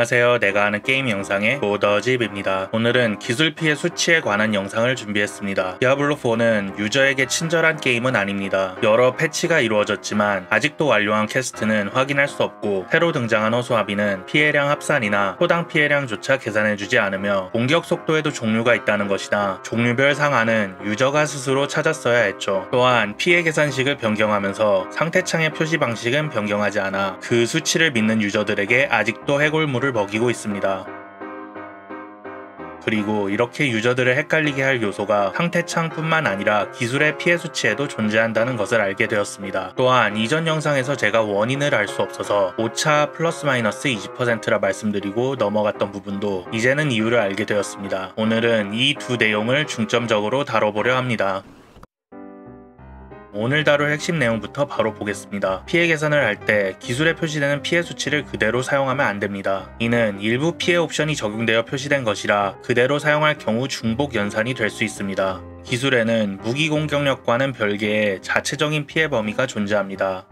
안녕하세요. 내가 하는 게임 영상의 로더집입니다. 오늘은 기술 피해 수치에 관한 영상을 준비했습니다. 디아블로4는 유저에게 친절한 게임은 아닙니다. 여러 패치가 이루어졌지만 아직도 완료한 퀘스트는 확인할 수 없고 새로 등장한 허수아비는 피해량 합산이나 포당 피해량조차 계산해주지 않으며 공격 속도에도 종류가 있다는 것이나 종류별 상한은 유저가 스스로 찾았어야 했죠. 또한 피해 계산식을 변경하면서 상태창의 표시 방식은 변경하지 않아 그 수치를 믿는 유저들에게 아직도 해골물을 먹이고 있습니다. 그리고 이렇게 유저들을 헷갈리게 할 요소가 상태창뿐만 아니라 기술의 피해 수치에도 존재한다는 것을 알게 되었습니다. 또한 이전 영상에서 제가 원인을 알 수 없어서 오차 플러스 마이너스 20%라 말씀드리고 넘어갔던 부분도 이제는 이유를 알게 되었습니다. 오늘은 이 두 내용을 중점적으로 다뤄보려 합니다. 오늘 다룰 핵심 내용부터 바로 보겠습니다. 피해 계산을 할 때 기술에 표시되는 피해 수치를 그대로 사용하면 안됩니다. 이는 일부 피해 옵션이 적용되어 표시된 것이라 그대로 사용할 경우 중복 연산이 될 수 있습니다. 기술에는 무기 공격력과는 별개의 자체적인 피해 범위가 존재합니다.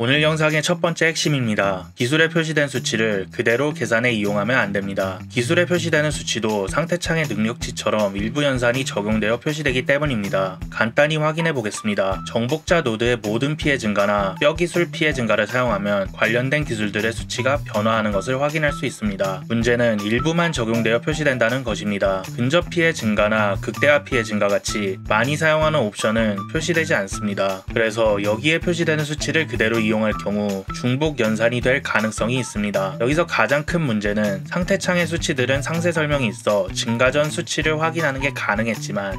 오늘 영상의 첫 번째 핵심입니다. 기술에 표시된 수치를 그대로 계산에 이용하면 안됩니다. 기술에 표시되는 수치도 상태창의 능력치처럼 일부 연산이 적용되어 표시되기 때문입니다. 간단히 확인해 보겠습니다. 정복자 노드의 모든 피해 증가나 뼈기술 피해 증가를 사용하면 관련된 기술들의 수치가 변화하는 것을 확인할 수 있습니다. 문제는 일부만 적용되어 표시된다는 것입니다. 근접 피해 증가나 극대화 피해 증가 같이 많이 사용하는 옵션은 표시되지 않습니다. 그래서 여기에 표시되는 수치를 그대로 이용할 경우 중복 연산이 될 가능성이 있습니다. 여기서 가장 큰 문제는 상태창의 수치들은 상세 설명이 있어 증가 전 수치를 확인하는 게 가능했지만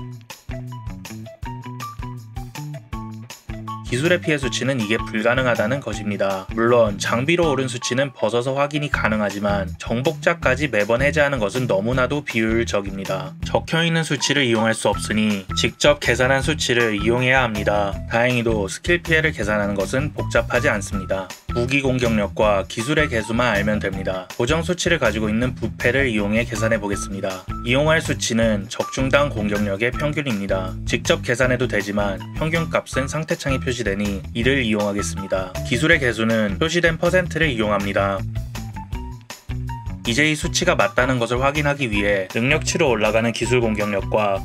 기술의 피해 수치는 이게 불가능하다는 것입니다. 물론 장비로 오른 수치는 벗어서 확인이 가능하지만 정복자까지 매번 해제하는 것은 너무나도 비효율적입니다. 적혀있는 수치를 이용할 수 없으니 직접 계산한 수치를 이용해야 합니다. 다행히도 스킬 피해를 계산하는 것은 복잡하지 않습니다. 무기 공격력과 기술의 개수만 알면 됩니다. 고정 수치를 가지고 있는 부패를 이용해 계산해 보겠습니다. 이용할 수치는 적중당 공격력의 평균입니다. 직접 계산해도 되지만 평균값은 상태창에 표시되니 이를 이용하겠습니다. 기술의 개수는 표시된 퍼센트를 이용합니다. 이제 이 수치가 맞다는 것을 확인하기 위해 능력치로 올라가는 기술 공격력과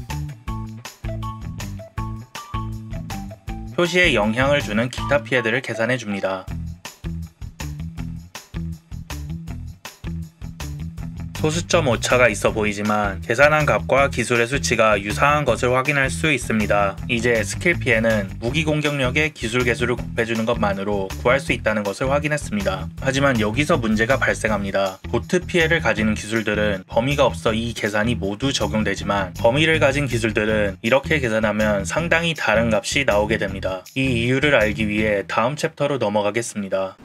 표시에 영향을 주는 기타 피해들을 계산해 줍니다. 소수점 오차가 있어 보이지만 계산한 값과 기술의 수치가 유사한 것을 확인할 수 있습니다. 이제 스킬 피해는 무기 공격력의 기술 개수를 곱해주는 것만으로 구할 수 있다는 것을 확인했습니다. 하지만 여기서 문제가 발생합니다. 도트 피해를 가지는 기술들은 범위가 없어 이 계산이 모두 적용되지만 범위를 가진 기술들은 이렇게 계산하면 상당히 다른 값이 나오게 됩니다. 이 이유를 알기 위해 다음 챕터로 넘어가겠습니다.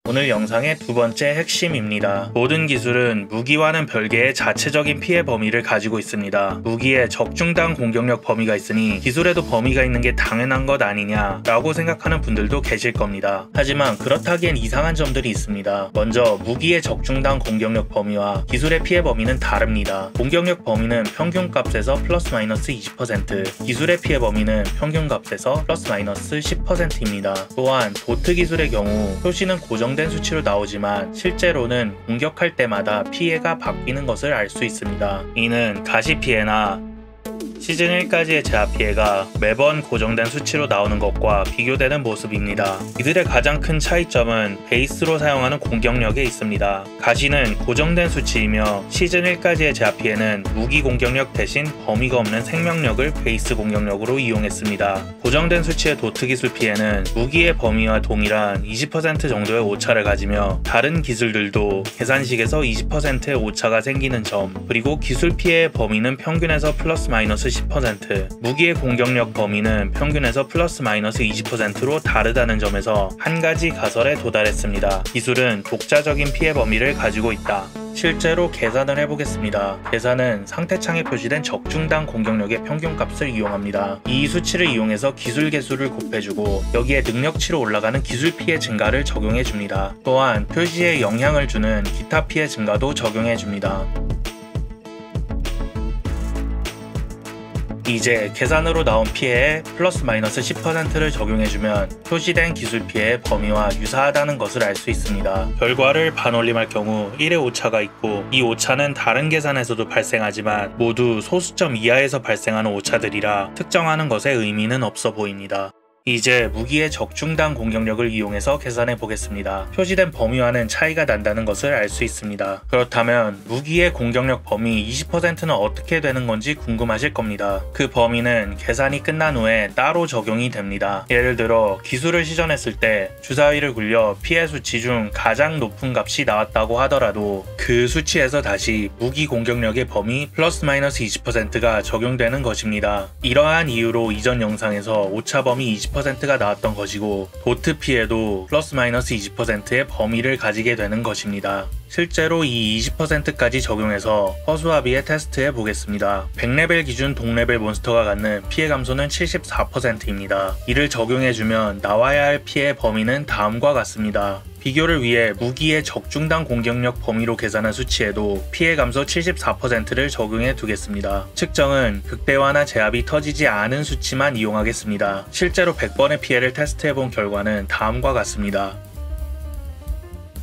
오늘 영상의 두 번째 핵심입니다. 모든 기술은 무기와는 별개의 자체적인 피해 범위를 가지고 있습니다. 무기에 적중당 공격력 범위가 있으니 기술에도 범위가 있는 게 당연한 것 아니냐 라고 생각하는 분들도 계실 겁니다. 하지만 그렇다기엔 이상한 점들이 있습니다. 먼저 무기의 적중당 공격력 범위와 기술의 피해 범위는 다릅니다. 공격력 범위는 평균값에서 플러스 마이너스 20%, 기술의 피해 범위는 평균값에서 플러스 마이너스 10%입니다. 또한 도트 기술의 경우 표시는 고정된 수치로 나오지만 실제로는 공격할 때마다 피해가 바뀌는 것을 알 수 있습니다. 이는 가시 피해나 시즌 1까지의 제압 피해가 매번 고정된 수치로 나오는 것과 비교되는 모습입니다. 이들의 가장 큰 차이점은 베이스로 사용하는 공격력에 있습니다. 가시는 고정된 수치이며 시즌 1까지의 제압 피해는 무기 공격력 대신 범위가 없는 생명력을 베이스 공격력으로 이용했습니다. 고정된 수치의 도트 기술 피해는 무기의 범위와 동일한 20% 정도의 오차를 가지며 다른 기술들도 계산식에서 20%의 오차가 생기는 점, 그리고 기술 피해의 범위는 평균에서 플러스 마이너스 10%, 무기의 공격력 범위는 평균에서 플러스 마이너스 20%로 다르다는 점에서 한 가지 가설에 도달했습니다. 기술은 독자적인 피해 범위를 가지고 있다. 실제로 계산을 해보겠습니다. 계산은 상태창에 표시된 적중당 공격력의 평균값을 이용합니다. 이 수치를 이용해서 기술 개수를 곱해주고 여기에 능력치로 올라가는 기술 피해 증가를 적용해줍니다. 또한 표시에 영향을 주는 기타 피해 증가도 적용해줍니다. 이제 계산으로 나온 피해에 플러스 마이너스 10%를 적용해주면 표시된 기술 피해의 범위와 유사하다는 것을 알 수 있습니다. 결과를 반올림할 경우 1의 오차가 있고 이 오차는 다른 계산에서도 발생하지만 모두 소수점 이하에서 발생하는 오차들이라 특정하는 것에 의미는 없어 보입니다. 이제 무기의 적중당 공격력을 이용해서 계산해 보겠습니다. 표시된 범위와는 차이가 난다는 것을 알 수 있습니다. 그렇다면 무기의 공격력 범위 20%는 어떻게 되는 건지 궁금하실 겁니다. 그 범위는 계산이 끝난 후에 따로 적용이 됩니다. 예를 들어 기술을 시전했을 때 주사위를 굴려 피해 수치 중 가장 높은 값이 나왔다고 하더라도 그 수치에서 다시 무기 공격력의 범위 플러스 마이너스 20%가 적용되는 것입니다. 이러한 이유로 이전 영상에서 오차 범위 20%가 나왔던 것이고 도트 피해도 플러스 마이너스 20%의 범위를 가지게 되는 것입니다. 실제로 이 20%까지 적용해서 허수아비에 테스트해 보겠습니다. 100레벨 기준 동레벨 몬스터가 갖는 피해 감소는 74%입니다. 이를 적용해주면 나와야 할 피해 범위는 다음과 같습니다. 비교를 위해 무기의 적중당 공격력 범위로 계산한 수치에도 피해 감소 74%를 적용해 두겠습니다. 측정은 극대화나 제압이 터지지 않은 수치만 이용하겠습니다. 실제로 100번의 피해를 테스트해 본 결과는 다음과 같습니다.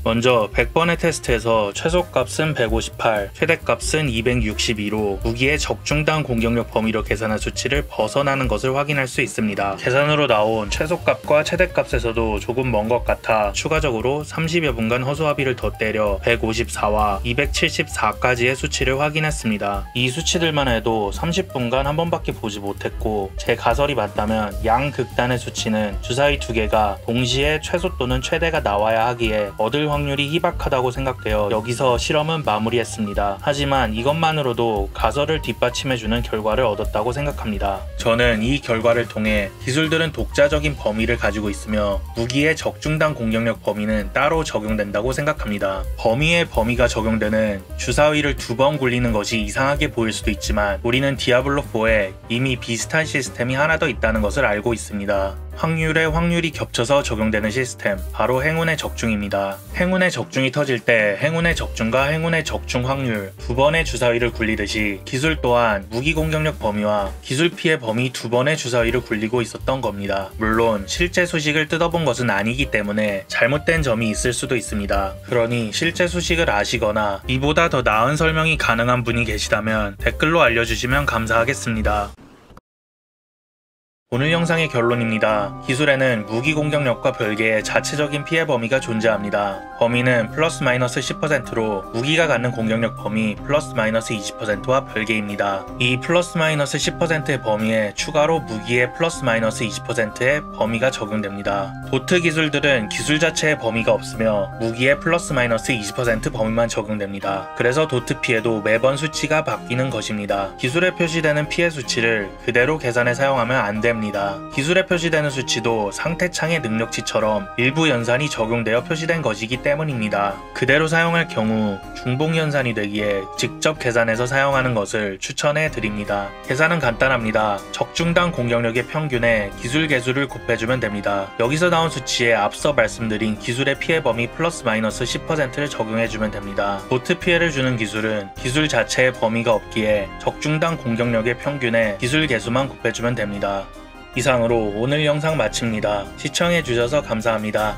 먼저 100번의 테스트에서 최소값은 158, 최대값은 262로 무기의 적중당 공격력 범위로 계산한 수치를 벗어나는 것을 확인할 수 있습니다. 계산으로 나온 최소값과 최대값에서도 조금 먼 것 같아 추가적으로 30여 분간 허수아비를 더 때려 154와 274까지의 수치를 확인했습니다. 이 수치들만 해도 30분간 한 번밖에 보지 못했고 제 가설이 맞다면 양극단의 수치는 주사위 2개가 동시에 최소 또는 최대가 나와야 하기에 얻을 확률이 희박하다고 생각되어 여기서 실험은 마무리했습니다. 하지만 이것만으로도 가설을 뒷받침해주는 결과를 얻었다고 생각합니다. 저는 이 결과를 통해 기술들은 독자적인 범위를 가지고 있으며 무기의 적중당 공격력 범위는 따로 적용된다고 생각합니다. 범위가 적용되는 주사위를 2번 굴리는 것이 이상하게 보일 수도 있지만 우리는 디아블로4에 이미 비슷한 시스템이 하나 더 있다는 것을 알고 있습니다. 확률에 확률이 겹쳐서 적용되는 시스템, 바로 행운의 적중입니다. 행운의 적중이 터질 때 행운의 적중과 행운의 적중 확률 2번의 주사위를 굴리듯이 기술 또한 무기 공격력 범위와 기술 피해 범위 2번의 주사위를 굴리고 있었던 겁니다. 물론 실제 수식을 뜯어본 것은 아니기 때문에 잘못된 점이 있을 수도 있습니다. 그러니 실제 수식을 아시거나 이보다 더 나은 설명이 가능한 분이 계시다면 댓글로 알려주시면 감사하겠습니다. 오늘 영상의 결론입니다. 기술에는 무기 공격력과 별개의 자체적인 피해 범위가 존재합니다. 범위는 플러스 마이너스 10%로 무기가 갖는 공격력 범위 플러스 마이너스 20%와 별개입니다. 이 플러스 마이너스 10%의 범위에 추가로 무기의 플러스 마이너스 20%의 범위가 적용됩니다. 도트 기술들은 기술 자체의 범위가 없으며 무기의 플러스 마이너스 20% 범위만 적용됩니다. 그래서 도트 피해도 매번 수치가 바뀌는 것입니다. 기술에 표시되는 피해 수치를 그대로 계산에 사용하면 안 됩니다. 기술에 표시되는 수치도 상태창의 능력치처럼 일부 연산이 적용되어 표시된 것이기 때문입니다. 그대로 사용할 경우 중복 연산이 되기에 직접 계산해서 사용하는 것을 추천해 드립니다. 계산은 간단합니다. 적중당 공격력의 평균에 기술 개수를 곱해주면 됩니다. 여기서 나온 수치에 앞서 말씀드린 기술의 피해 범위 플러스 마이너스 10%를 적용해주면 됩니다. 도트 피해를 주는 기술은 기술 자체의 범위가 없기에 적중당 공격력의 평균에 기술 개수만 곱해주면 됩니다. 이상으로 오늘 영상 마칩니다. 시청해주셔서 감사합니다.